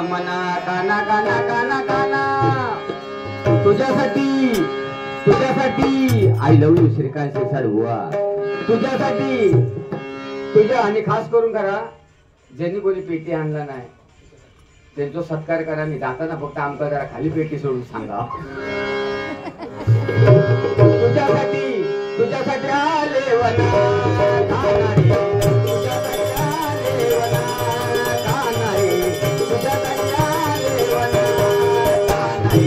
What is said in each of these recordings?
मना काना काना काना काना तुझ्यासाठी तुझ्यासाठी I love you Shrikant Shirsat बुवा तुझ्यासाठी तुझ्या आणि खास करून करा ज्यांनी कोणी पेटी आणला नाही त्यांचा सत्कार करा आणि जाताना फक्त आमका जरा खाली पेटी सोडून सांगा तुझ्यासाठी तुझ्यासाठी आले वना ठाणारे तुझ्यासाठी आले वना ठाणारे तुझ्यासाठी आले वना ठाणारे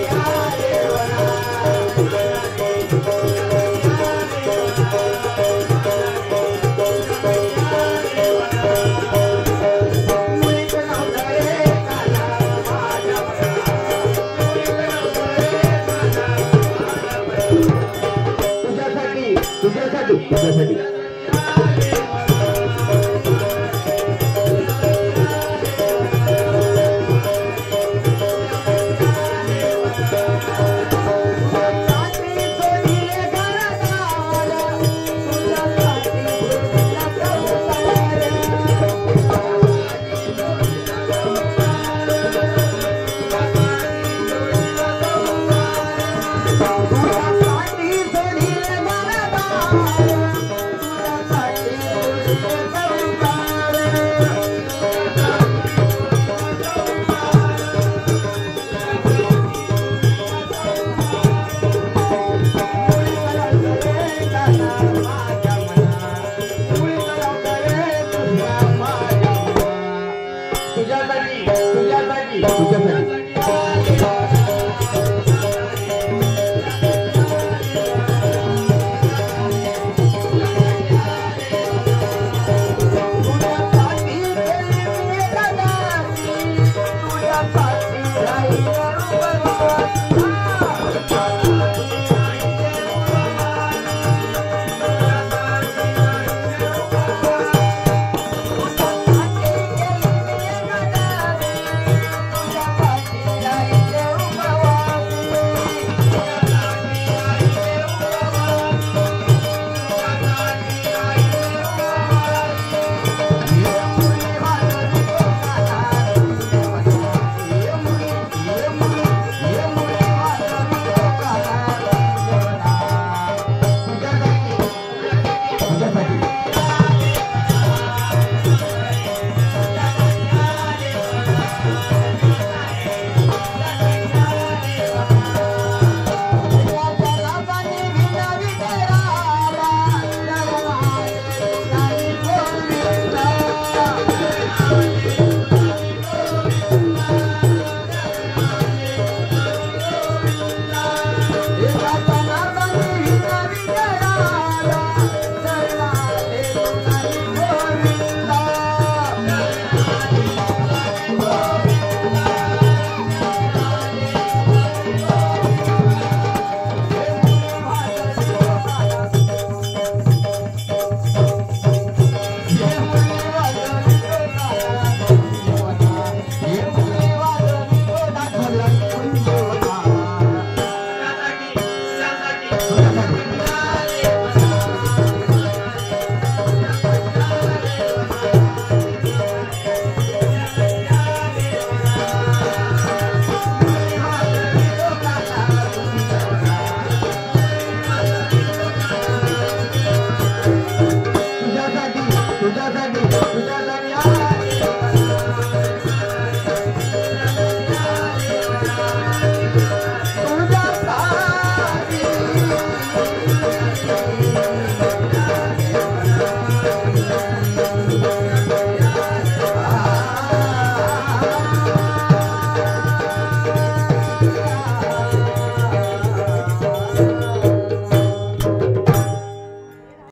तुझ्यासाठी आले वना तुझ्यासाठी